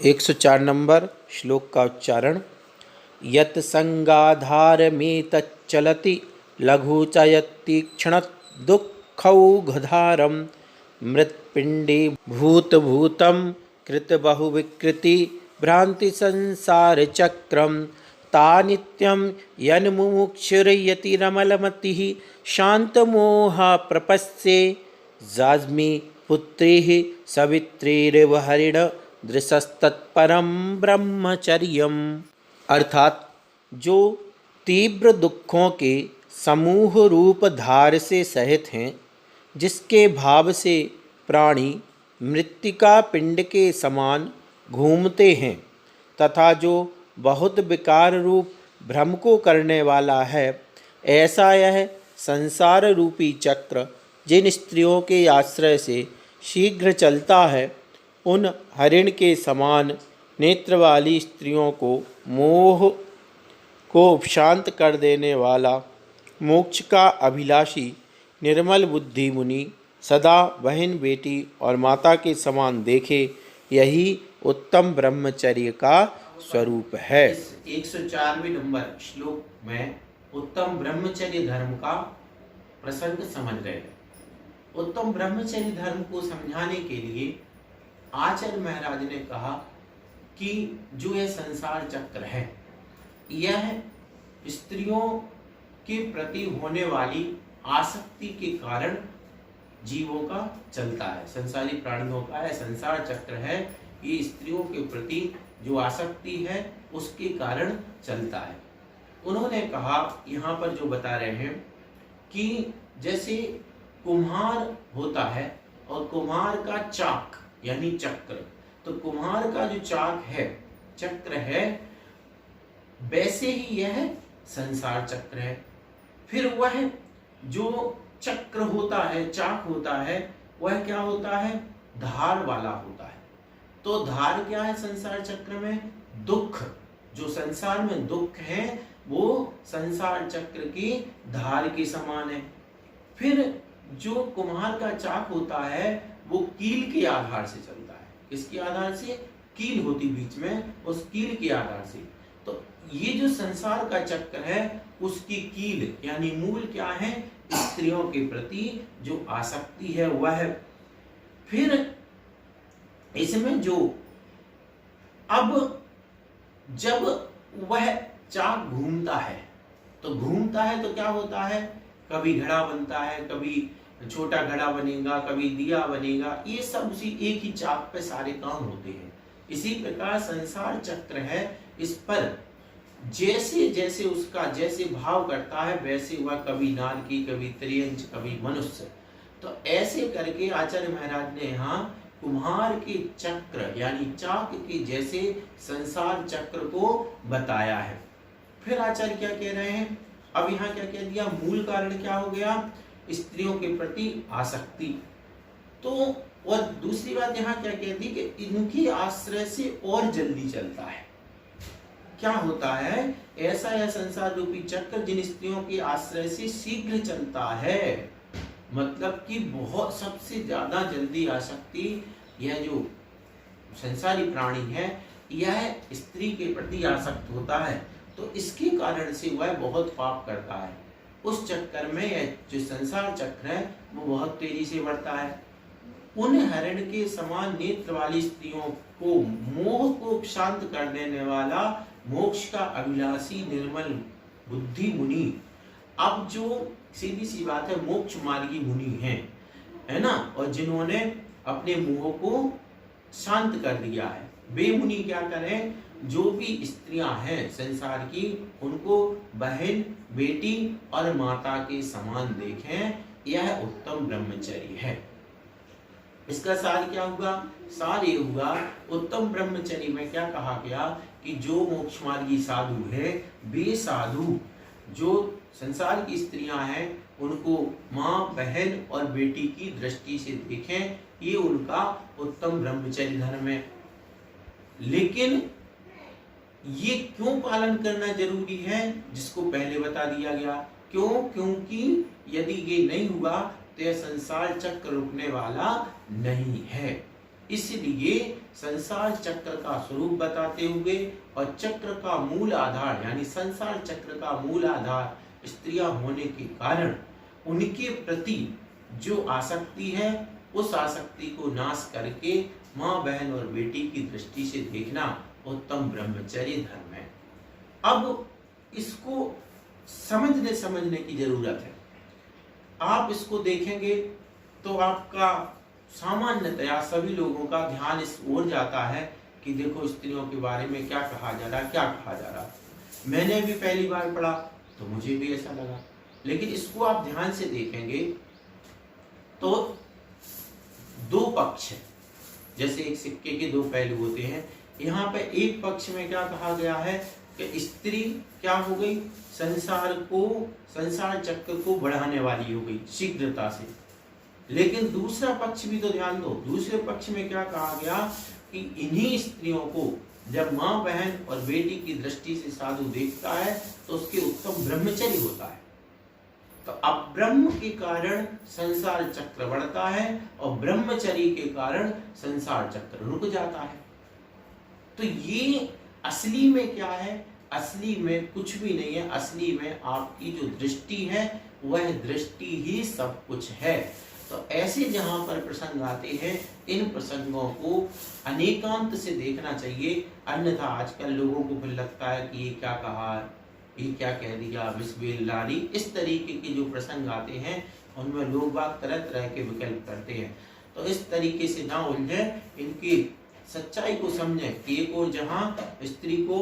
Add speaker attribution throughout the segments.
Speaker 1: 104 number श्लोक का उच्चारण। यत् संगाधारमेतच्चलति लघु च यत्तीक्ष्णत् दुःखौघधारं मृत्पिण्डे भूतभूतं कृतबहुविकृति भ्रान्ति संसारचक्रं तानित्यं यन्मुमुक्षुर्यतिरमलमतिः शान्तमोहा प्रपस्ये जाज्मी पुत्रेः सवित्रेरिव हरिण दृशस्तत्परम ब्रह्मचर्यम। अर्थात जो तीव्र दुखों के समूह रूप धार से सहित हैं, जिसके भाव से प्राणी मृत्तिका पिंड के समान घूमते हैं तथा जो बहुत विकार रूप भ्रम को करने वाला है, ऐसा यह संसार रूपी चक्र जिन स्त्रियों के आश्रय से शीघ्र चलता है, उन हरिण के समान नेत्र वाली स्त्रियों को मोह को उपशांत कर देने वाला मोक्ष का अभिलाषी निर्मल बुद्धि मुनि सदा बहन बेटी और माता के समान देखे, यही उत्तम ब्रह्मचर्य का स्वरूप है।
Speaker 2: इस 104वें नंबर श्लोक में उत्तम ब्रह्मचर्य धर्म का प्रसंग समझ रहे हैं। उत्तम ब्रह्मचर्य धर्म को समझाने के लिए आचार्य महाराज ने कहा कि जो यह संसार चक्र है, यह स्त्रियों के प्रति होने वाली आसक्ति के कारण जीवों का चलता है। संसारी प्राणियों का यह संसार चक्र है, ये स्त्रियों के प्रति जो आसक्ति है उसके कारण चलता है। उन्होंने कहा यहाँ पर जो बता रहे हैं कि जैसे कुम्हार होता है और कुम्हार का चाक यानी चक्र, तो कुम्हार का जो चाक है, चक्र है, वैसे ही यह संसार चक्र है। फिर वह जो चक्र होता है, चाक होता है, वह क्या होता है? धार वाला होता है। तो धार क्या है संसार चक्र में? दुख। जो संसार में दुख है वो संसार चक्र की धार के समान है। फिर जो कुम्हार का चाक होता है वो कील के आधार से चलता है। किसके आधार से? कील होती बीच में, उस कील के आधार से। तो ये जो संसार का चक्र है उसकी कील यानी मूल क्या है? स्त्रियों के प्रति जो आसक्ति है वह है। फिर इसमें जो अब जब वह चाक घूमता है तो क्या होता है? कभी घड़ा बनता है, कभी छोटा घड़ा बनेगा, कभी दिया बनेगा, ये सब उसी एक ही चाक पे सारे काम होते हैं। इसी प्रकार संसार चक्र है, इस पर जैसे जैसे उसका जैसे भाव करता है वैसे वह कभी नारकी, कभी त्रियंच, कभी मनुष्य। तो ऐसे करके आचार्य महाराज ने यहाँ कुम्हार के चक्र यानी चाक के जैसे संसार चक्र को बताया है। फिर आचार्य क्या कह रहे हैं? अब यहाँ क्या कह दिया? मूल कारण क्या हो गया? स्त्रियों के प्रति आसक्ति। तो और दूसरी बात यहाँ क्या कह दी कि इनके आश्रय से और जल्दी चलता है। क्या होता है? ऐसा यह संसार रूपी चक्र जिन स्त्रियों के आश्रय से शीघ्र चलता है, मतलब कि बहुत सबसे ज्यादा जल्दी आसक्ति यह जो संसारी प्राणी है यह स्त्री के प्रति आसक्त होता है। तो इसके कारण से वह बहुत पाप करता है। उस चक्कर में यह जो संसार चक्र है वो बहुत तेजी से बढ़ता है। उन हरिण के समान नेत्र वाली स्त्रियों को मोह को शांत कर देने वाला मोक्ष का अभिलाषी निर्मल बुद्धि मुनि, अब जो सीधी सी बात है मोक्ष मार्गी मुनि हैं, है ना, और जिन्होंने अपने मोह को शांत कर दिया है, वे मुनि क्या करें? जो भी स्त्रियां हैं संसार की, उनको बहन, बेटी और माता के समान देखें, यह उत्तम ब्रह्मचर्य है। इसका सार क्या हुआ? सार ये हुआ उत्तम ब्रह्मचर्य में क्या कहा गया कि जो मोक्ष मार्गी साधु है, वे साधु जो संसार की स्त्रियां हैं उनको माँ, बहन और बेटी की दृष्टि से देखें, ये उनका उत्तम ब्रह्मचर्य धर्म है। लेकिन ये क्यों पालन करना जरूरी है? जिसको पहले बता दिया गया। क्यों? क्योंकि यदि ये नहीं हुआ तो यह संसार चक्र रुकने वाला नहीं है। इसलिए संसार चक्र का स्वरूप बताते हुए और चक्र का मूल आधार यानी संसार चक्र का मूल आधार स्त्रियां होने के कारण उनके प्रति जो आसक्ति है उस आसक्ति को नाश करके माँ बहन और बेटी की दृष्टि से देखना उत्तम ब्रह्मचर्य धर्म है। अब इसको समझने की जरूरत है। आप इसको देखेंगे तो आपका सामान्यतया सभी लोगों का ध्यान इस ओर जाता है कि देखो स्त्रियों के बारे में क्या कहा जा रहा, क्या कहा जा रहा। मैंने भी पहली बार पढ़ा तो मुझे भी ऐसा लगा, लेकिन इसको आप ध्यान से देखेंगे तो दो पक्ष है, जैसे एक सिक्के के दो पहलू होते हैं। यहाँ पे एक पक्ष में क्या कहा गया है कि स्त्री क्या हो गई, संसार चक्र को बढ़ाने वाली हो गई शीघ्रता से। लेकिन दूसरा पक्ष भी तो ध्यान दो, दूसरे पक्ष में क्या कहा गया कि इन्हीं स्त्रियों को जब माँ बहन और बेटी की दृष्टि से साधु देखता है तो उसके उत्तम ब्रह्मचर्य होता है। तो अब्रह्म के कारण संसार चक्र बढ़ता है और ब्रह्मचर्य के कारण संसार चक्र रुक जाता है। तो ये असली में क्या है, असली में कुछ भी नहीं है। असली में आपकी जो दृष्टि है वह दृष्टि ही सब कुछ है। तो ऐसे जहां पर प्रसंग आते हैं इन प्रसंगों को अनेकांत से देखना चाहिए, अन्यथा आजकल लोगों को फिर लगता है कि ये क्या कहा, ये क्या कह दिया, बिस्मिल्लाह, इस तरीके के जो प्रसंग आते हैं उनमें लोग बात तरह तरह के विकल्प करते हैं। तो इस तरीके से ना उलझे, इनकी सच्चाई को समझें कि एक और जहां स्त्री को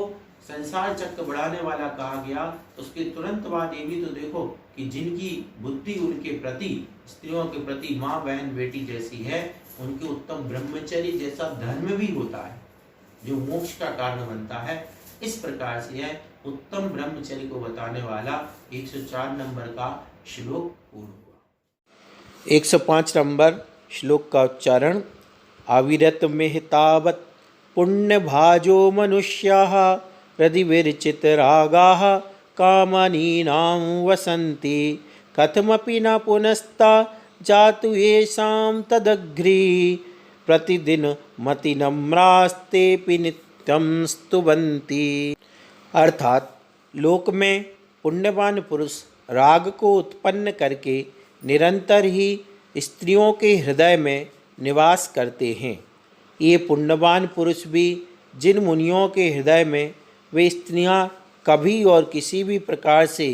Speaker 2: संसार चक्र बढ़ाने वाला कहा गया तो उसके तुरंत बाद ये भी तो देखो कि जिनकी बुद्धि उनके प्रति, स्त्रियों के प्रति माँ बहन बेटी जैसी है, उनके उत्तम ब्रह्मचर्य जैसा धर्म भी होता है जो मोक्ष का कारण बनता है। इस प्रकार से है उत्तम ब्रह्मचर्य को बताने वाला 104 नंबर का श्लोक पूर्ण हुआ।
Speaker 1: 105 नंबर श्लोक का उच्चारण। अविरत मेहतावत पुण्य भाजो मनुष्याः प्रतिविरचित रागाः कामानीनां वसन्ति कथमपि न पुनस्ता जातु येषां तदग्री प्रतिदिन मतिनम्रास्तेऽपि नित्यं स्तुवन्ति। अर्थात लोक में पुण्यवान पुरुष राग को उत्पन्न करके निरंतर ही स्त्रियों के हृदय में निवास करते हैं। ये पुण्यवान पुरुष भी जिन मुनियों के हृदय में वे स्त्रियां कभी और किसी भी प्रकार से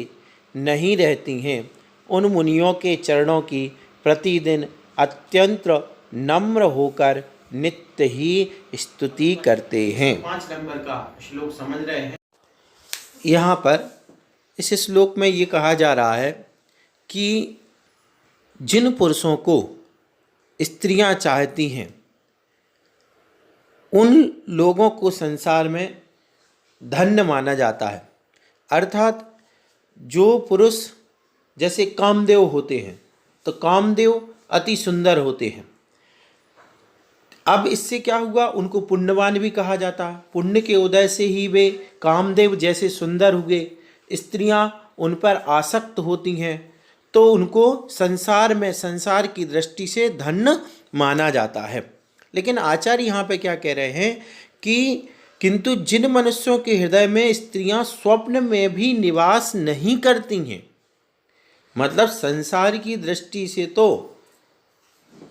Speaker 1: नहीं रहती हैं, उन मुनियों के चरणों की प्रतिदिन अत्यंत नम्र होकर नित्य ही स्तुति करते हैं।
Speaker 2: 5 नंबर का श्लोक समझ रहे हैं।
Speaker 1: यहाँ पर इस श्लोक में ये कहा जा रहा है कि जिन पुरुषों को स्त्रियां चाहती हैं उन लोगों को संसार में धन्य माना जाता है। अर्थात जो पुरुष जैसे कामदेव होते हैं तो कामदेव अति सुंदर होते हैं। अब इससे क्या हुआ, उनको पुण्यवान भी कहा जाता है। पुण्य के उदय से ही वे कामदेव जैसे सुंदर हुए, स्त्रियां उन पर आसक्त होती हैं तो उनको संसार में संसार की दृष्टि से धन्य माना जाता है। लेकिन आचार्य यहाँ पे क्या कह रहे हैं कि किंतु जिन मनुष्यों के हृदय में स्त्रियां स्वप्न में भी निवास नहीं करती हैं, मतलब संसार की दृष्टि से तो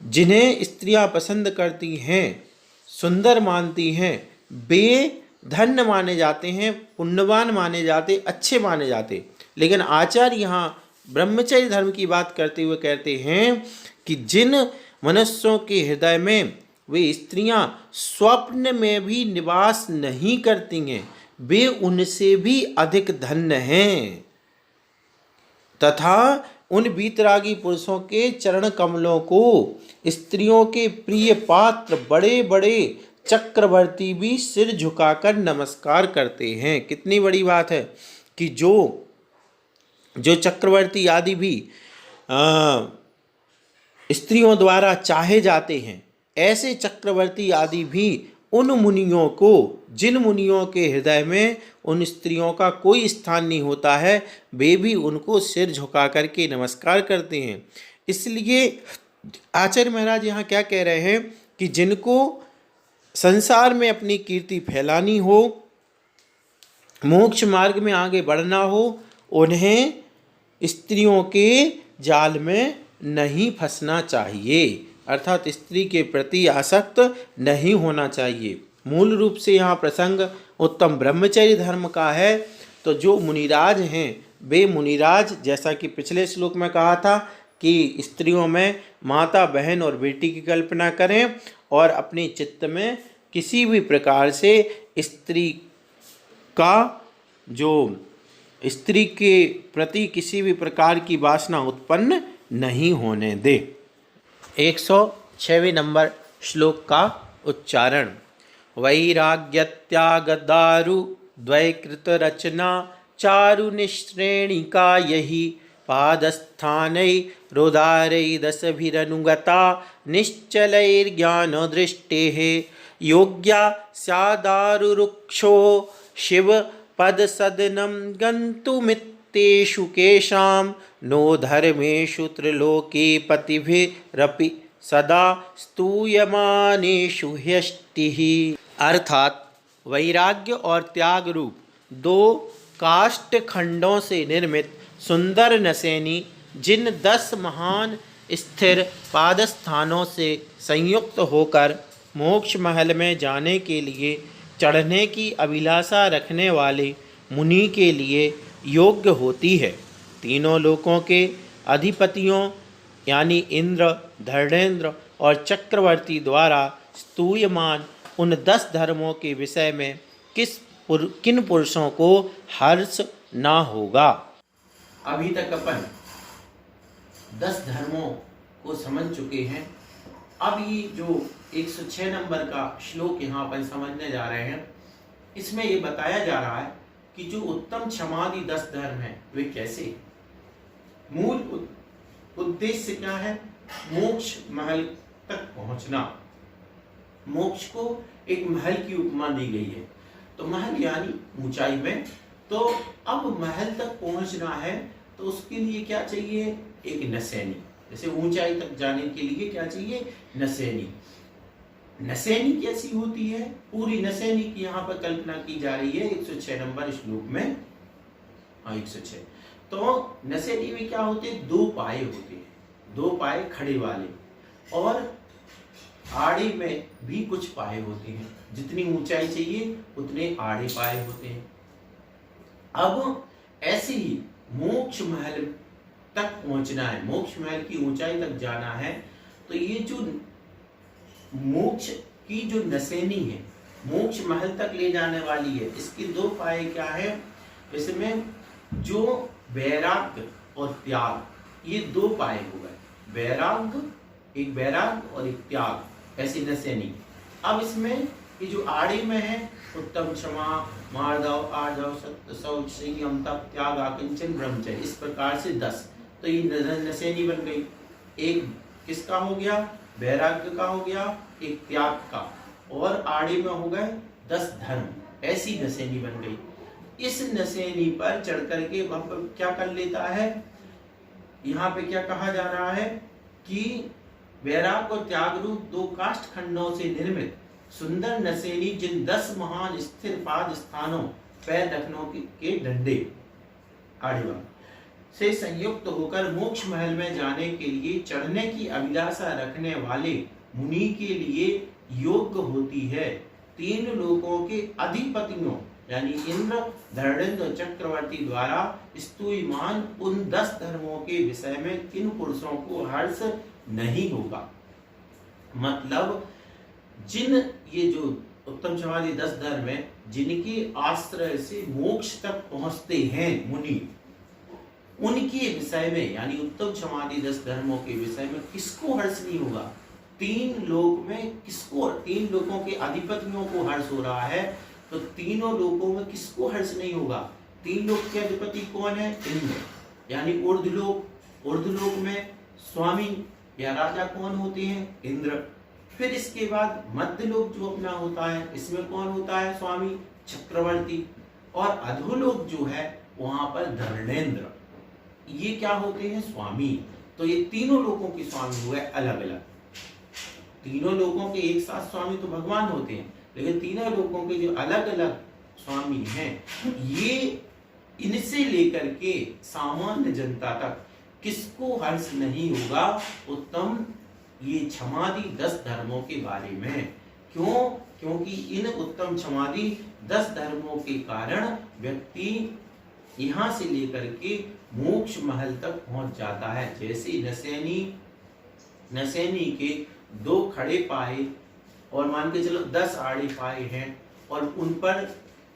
Speaker 1: जिन्हें स्त्रियां पसंद करती हैं, सुंदर मानती हैं, वे धन्य माने जाते हैं, पुण्यवान माने जाते, अच्छे माने जाते। लेकिन आचार्य यहाँ ब्रह्मचर्य धर्म की बात करते हुए कहते हैं कि जिन मनुष्यों के हृदय में वे स्त्रियां स्वप्न में भी निवास नहीं करती हैं, वे उनसे भी अधिक धन्य हैं तथा उन वीतरागी पुरुषों के चरण कमलों को स्त्रियों के प्रिय पात्र बड़े बड़े चक्रवर्ती भी सिर झुकाकर नमस्कार करते हैं। कितनी बड़ी बात है कि जो चक्रवर्ती आदि भी स्त्रियों द्वारा चाहे जाते हैं, ऐसे चक्रवर्ती आदि भी उन मुनियों को, जिन मुनियों के हृदय में उन स्त्रियों का कोई स्थान नहीं होता है, वे भी उनको सिर झुका करके नमस्कार करते हैं। इसलिए आचार्य महाराज यहाँ क्या कह रहे हैं कि कि जिनको संसार में अपनी कीर्ति फैलानी हो, मोक्ष मार्ग में आगे बढ़ना हो, उन्हें स्त्रियों के जाल में नहीं फंसना चाहिए, अर्थात स्त्री के प्रति आसक्त नहीं होना चाहिए। मूल रूप से यहाँ प्रसंग उत्तम ब्रह्मचर्य धर्म का है। तो जो मुनिराज हैं वे मुनिराज, जैसा कि पिछले श्लोक में कहा था कि स्त्रियों में माता, बहन और बेटी की कल्पना करें और अपने चित्त में किसी भी प्रकार से स्त्री के प्रति किसी भी प्रकार की वासना उत्पन्न नहीं होने दे। 106वें नंबर श्लोक का उच्चारण। वैराग्य त्याग दारु द्वैकृत रचना चारु निश्रेणिका यही पादस्थानै रोदारै दशभिरनुगता निश्चलैर्ज्ञान दृष्टेः योग्या स्यादारुरुक्षो शिव पदसदनं गन्तुमित्येषु केषां नो धर्मेषु त्रिलोके पतिभिरपि सदा स्तूयमानेषु ह्यष्टिः। अर्थात वैराग्य और त्याग रूप दो काष्ठ खंडों से निर्मित सुंदर नसेनी जिन 10 महान स्थिर पादस्थानों से संयुक्त होकर मोक्ष महल में जाने के लिए चढ़ने की अभिलाषा रखने वाले मुनि के लिए योग्य होती है। तीनों लोकों के अधिपतियों यानी इंद्र, धर्मेंद्र और चक्रवर्ती द्वारा स्तूयमान उन 10 धर्मों के विषय में किन पुरुषों को हर्ष ना होगा।
Speaker 2: अभी तक अपन 10 धर्मों को समझ चुके हैं। अब ये जो 106 नंबर का श्लोक यहाँ अपन समझने जा रहे हैं, इसमें ये बताया जा रहा है कि जो उत्तम क्षमादि 10 धर्म हैं वे कैसे। मूल उद्देश्य क्या है? मोक्ष महल तक पहुंचना। मोक्ष को एक महल की उपमा दी गई है, तो महल यानी ऊंचाई में। तो अब महल तक पहुंचना है तो उसके लिए क्या चाहिए? एक नसैनी। जैसे ऊंचाई तक जाने के लिए क्या चाहिए? नसैनी। नसैनी कैसी होती है? पूरी नसैनी की यहाँ पर कल्पना की जा रही है 106 नंबर श्लोक में। 106। तो नसैनी में क्या होते हैं? 2 पाए होते हैं, 2 पाए खड़े वाले, और आड़े में भी कुछ पाए होते हैं। जितनी ऊंचाई चाहिए उतने आड़े पाए होते हैं। अब ऐसे ही मोक्ष महल तक पहुंचना है, मोक्ष महल की ऊंचाई तक जाना है। तो ये जो मोक्ष की जो नसैनी है, मोक्ष महल तक ले जाने वाली है, इसके 2 पाए क्या है? इसमें जो वैराग्य और त्याग, ये 2 पाए हो गए। एक वैराग्य और एक त्याग, ऐसी नसैनी। अब इसमें ये जो आड़े में है, उत्तम क्षमा, मार्दव, आर्दव, सत्य, शौच, संयम, तप, त्याग, आकिंचन, ब्रह्मचर्य, इस प्रकार से 10। तो ये नसैनी बन गई। एक किसका हो गया? वैराग्य का हो गया, एक त्याग का, और आड़े में हो गए 10 धर्म। ऐसी नसैनी बन गई। इस नसैनी पर चढ़ करके वह क्या कर लेता है? यहाँ पे क्या कहा जा रहा है कि वैराग्य और त्याग रूप 2 काष्ठ खंडों से निर्मित सुंदर नसैनी जिन 10 महान स्थिर पाद स्थानों, पैर रखने के डंडे आड़े से संयुक्त होकर मोक्ष महल में जाने के लिए चढ़ने की अभिलाषा रखने वाले मुनि के लिए योग्य होती है। 3 लोकों के अधिपतियों यानी इंद्र, धर्मेंद्र, चक्रवर्ती द्वारा स्तूयमान उन 10 धर्मों के विषय में किन पुरुषों को हर्ष नहीं होगा। मतलब जिन ये जो उत्तम क्षमादि 10 धर्म है, जिनके आश्रय से मोक्ष तक पहुंचते हैं मुनि, उनके विषय में यानी उत्तम क्षमादि 10 धर्मों के विषय में किसको हर्ष नहीं होगा? 3 लोक में किसको? 3 लोकों के अधिपतियों को हर्ष हो रहा है, तो तीनों लोकों में किसको हर्ष नहीं होगा? 3 लोक के अधिपति कौन है? इंद्र, यानी ऊर्ध्वलोक। ऊर्ध्वलोक में स्वामी या राजा कौन होते हैं? इंद्र। फिर इसके बाद मध्य लोक जो अपना होता है, इसमें कौन होता है? स्वामी, चक्रवर्ती। और अधोलोक जो है वहां पर धर्मेंद्र। ये क्या होते हैं? स्वामी। तो ये तीनों लोकों के स्वामी हुए अलग अलग। तीनों लोगों के एक साथ स्वामी तो भगवान होते हैं, लेकिन तीनों लोगों के जो अलग अलग स्वामी हैं, ये इनसे लेकर के सामान्य जनता तक किसको हर्ष नहीं होगा उत्तम ये क्षमादि 10 धर्मों के बारे में। क्यों? क्योंकि इन उत्तम क्षमादि 10 धर्मों के कारण व्यक्ति यहाँ से लेकर के मोक्ष महल तक पहुंच जाता है। जैसे नसैनी के 2 खड़े पाए और मान के चलो 10 आड़े पाए हैं और उन पर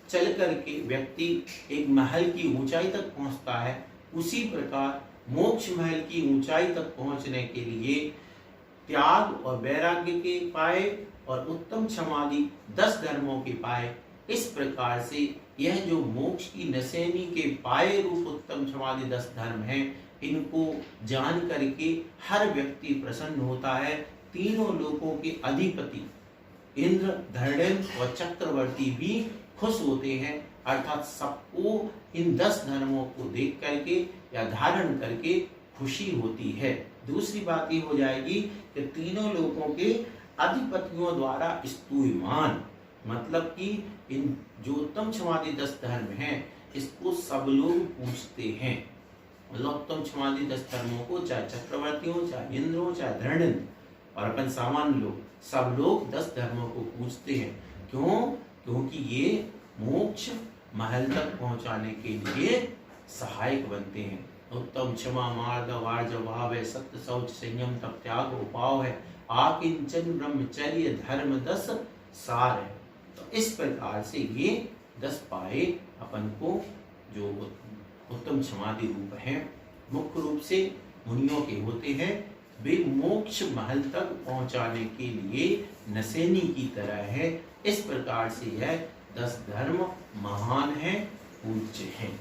Speaker 2: चल करके व्यक्ति एक महल की ऊंचाई तक पहुंचता है, उसी प्रकार मोक्ष महल की ऊंचाई तक पहुंचने के लिए त्याग और वैराग्य के पाए और उत्तम क्षमादि 10 धर्मों के पाए। इस प्रकार से यह जो मोक्ष की नसैनी के पाए रूप उत्तम क्षमादि 10 धर्म हैं, इनको जान करके हर व्यक्ति प्रसन्न होता है। तीनों लोकों के अधिपति इंद्र, धरणेन्द्र और चक्रवर्ती भी खुश होते हैं, अर्थात सबको इन 10 धर्मों को देख करके या धारण करके खुशी होती है। दूसरी बात ये हो जाएगी कि तीनों लोगों के अधिपतियों द्वारा स्तूयमान, मतलब कि इन जो उत्तम क्षमादि 10 धर्म हैं इसको सब लोग पूछते हैं। मतलब उत्तम क्षमादि 10 धर्मों को चाहे चक्रवर्ती हो, चाहे इंद्र हो, चाहे धरणेन्द्र और अपन सामान्य लोग, सब लोग 10 धर्मों को पूछते हैं। क्यों? क्योंकि ये मोक्ष महल तक पहुंचाने के लिए सहायक बनते हैं। उत्तम क्षमा मार्ग वार्ज भाव है, सत्य शौच संयम तप त्याग उपाव है, आकिंचन ब्रह्मचर्य धर्म 10 सार है। तो इस प्रकार से ये 10 पाए अपन को जो उत्तम क्षमादि रूप हैं मुख्य रूप से मुनियों के होते हैं। वे मोक्ष महल तक पहुंचाने के लिए नसैनी की तरह है। इस प्रकार से यह 10 धर्म महान है, पूज्य हैं।